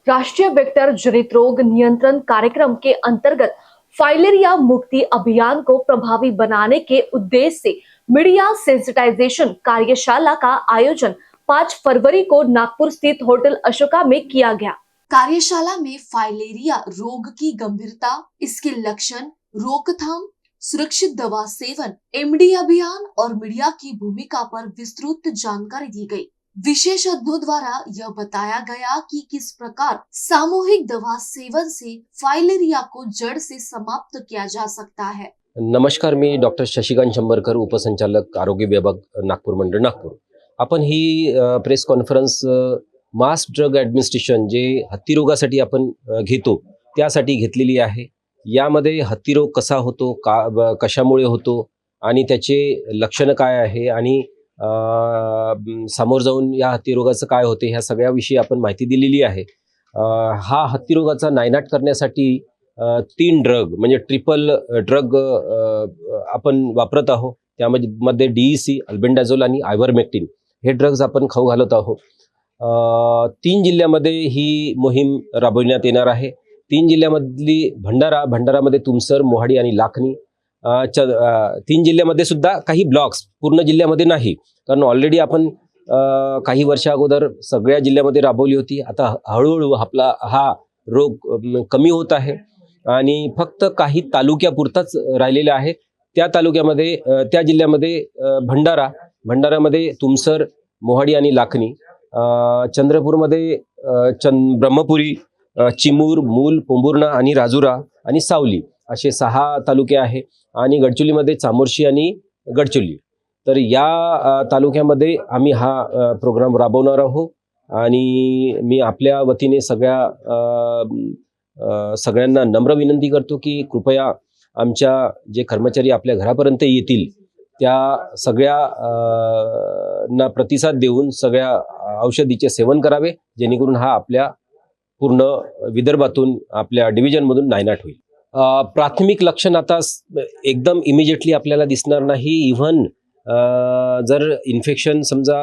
राष्ट्रीय वेक्टर जनित रोग नियंत्रण कार्यक्रम के अंतर्गत फाइलेरिया मुक्ति अभियान को प्रभावी बनाने के उद्देश्य से मीडिया सेंसिटाइजेशन कार्यशाला का आयोजन 5 फरवरी को नागपुर स्थित होटल अशोका में किया गया। कार्यशाला में फाइलेरिया रोग की गंभीरता, इसके लक्षण, रोकथाम, सुरक्षित दवा सेवन, एमडी अभियान और मीडिया की भूमिका पर विस्तृत जानकारी दी गई। विशेषज्ञों द्वारा यह बताया गया कि किस प्रकार सामूहिक दवा सेवन से फाइलेरिया को जड़ से समाप्त किया जा सकता है। नमस्कार, मी डॉक्टर शशिकांत शंभरकर, उपसंचालक आरोग्य विभाग नागपूर मंडळ नागपूर। आपण ही press conference mass drug administration जे हत्ती रोगासाठी आपण घेतो त्यासाठी घेतलेली आहे। यामध्ये हत्ती रोग कसा होतो, कशामुळे होतो आणि त्याचे लक्षण काय आहे आणि समोर जाऊन या हत्ती रोगाचं काय होते ह्या सगळ्याविषयी आपण माहिती दिलेली आहे। हा हत्ती रोगाचा नायनाट करण्यासाठी 3 ड्रग म्हणजे ट्रिपल ड्रग आपण वापरत आहोत। त्यामध्ये DEC, अल्बेंडाझोल आणि आयव्हरमेक्टिन हे ड्रग्ज आपण खाऊ घालत आहोत। 3 जिल्ह्यामध्ये ही मोहीम राबविण्यात येणार आहे। 3 जिल्ह्यामधली भंडारामध्ये तुमसर, मोहाडी आणि लाखनी। 3 जिल्ह्यामध्ये सुद्धा काही ब्लॉक्स, पूर्ण जिल्ह्यामध्ये नाही, कारण ऑलरेडी आपण काही वर्षा अगोदर सगळ्या जिल्ह्यामध्ये राबवली होती। आता हळूहळू आपला हा रोग कमी होत आहे आणि फक्त काही तालुक्यापुरताच राहिलेला आहे। त्या तालुक्यामध्ये, त्या जिल्ह्यामध्ये भंडारामध्ये तुमसर, मोहाडी आणि लाखनी, चंद्रपूरमध्ये ब्रह्मपुरी, चिमूर, मूल, पोंभुर्णा आणि राजुरा आणि सावली असे 6 तालुके आहे आणि गडचिरोलीमध्ये चामोर्शी आणि गडचिरोली। तर या तालुक्यामध्ये आम्ही हा प्रोग्राम राबवणार आहोत आणि मी आपल्या वतीने सगळ्यांना नम्र विनंती करतो की कृपया आमच्या जे कर्मचारी आपल्या घरापर्यंत येतील त्या सगळ्यांना प्रतिसाद देऊन सगळ्या औषधीचे सेवन करावे, जेणेकरून हा आपल्या पूर्ण विदर्भातून, आपल्या डिव्हिजनमधून नायनाट होईल। प्राथमिक लक्षण आता एकदम इमिजिएटली आपल्याला दिसणार नाही। इव्हन जर इन्फेक्शन समजा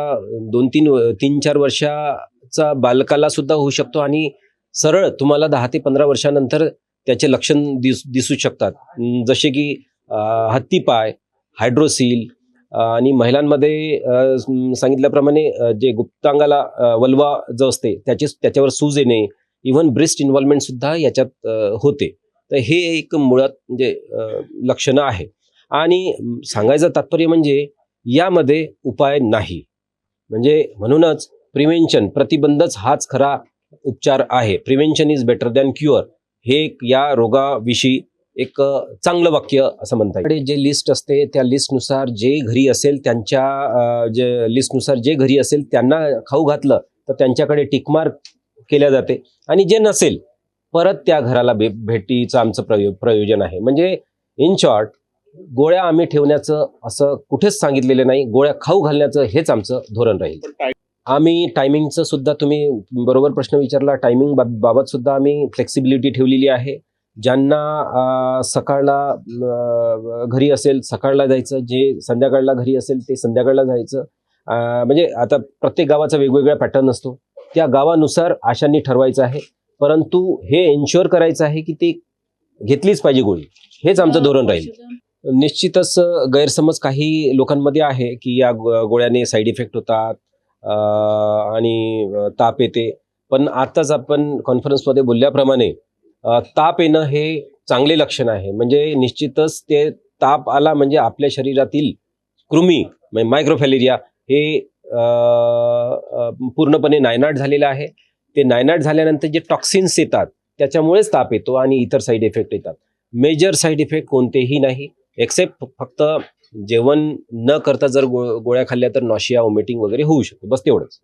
3-4 वर्षाचा बालकाला सुद्धा होऊ शकतो आणि सरळ तुम्हाला 10 ते 15 वर्षानंतर त्याचे लक्षण दिसू शकतात, जसे की हत्तीपाय, हायड्रोसील आणि महिलांमध्ये सांगितल्याप्रमाणे जे गुप्तांगाला वल्वा जो असते त्याच्यावर सूज येणे, इव्हन ब्रेस्ट इन्व्हॉल्वमेंट सुद्धा याच्यात होते। तर हे एक मुळात म्हणजे लक्षणं आहे आणि सांगायचं तात्पर्य म्हणजे यामध्ये उपाय नाही, म्हणजे म्हणूनच प्रिव्हेंशन, प्रतिबंधच हाच खरा उपचार आहे। Prevention is better than cure हे या रोगाविषयी एक चांगलं वाक्य असं म्हणता येईल। जे लिस्ट असते त्या लिस्टनुसार जे घरी असेल जे घरी असेल त्यांना खाऊ घातलं तर त्यांच्याकडे टिकमार्क केल्या जाते आणि जे नसेल परत त्या घराला भेटीचं आमचं प्रयोजन आहे। म्हणजे इन शॉर्ट, गोळ्या आम्ही ठेवण्याचं असं कुठेच सांगितलेलं नाही, गोळ्या खाऊ घालण्याचं हेच आमचं धोरण राहील। आम्ही टायमिंगचं सुद्धा, तुम्ही बरोबर प्रश्न विचारला, टायमिंग बाबत सुद्धा आम्ही फ्लेक्सिबिलिटी ठेवलेली आहे। ज्यांना सकाळला घरी असेल सकाळला जायचं, जे संध्याकाळला घरी असेल ते संध्याकाळला जायचं। म्हणजे आता प्रत्येक गावाचा वेगवेगळा पॅटर्न असतो, त्या गावानुसार आशांनी ठरवायचं आहे, परंतु हे एन्श्योर करायचं आहे की ते घेतलीच पाहिजे गोळी, हेच आमचं धोरण राहील। निश्चितच गैरसमज काही लोकांमध्ये आहे की या गोळ्याने साईड इफेक्ट होतात आणि ताप येते, पण आताच आपण कॉन्फरन्समध्ये बोलल्याप्रमाणे ताप येणं हे चांगले लक्षण आहे। म्हणजे निश्चितच ते ताप आला म्हणजे आपल्या शरीरातील कृमी म्हणजे मायक्रोफॅलेरिया हे पूर्णपणे नायनाट झालेलं आहे। ते नायनाट झाल्यानंतर जे टॉक्सिन्स येतात त्याच्यामुळेच ताप येतो आणि इतर साईड इफेक्ट येतात। मेजर साईड इफेक्ट कोणतेही नाही, एक्सेप्ट फक्त जेवण न करता जर गोळ्या खाल्ल्या तर नॉशिया, वॉमिटिंग वगैरे होऊ शकते, बस तेवढंच।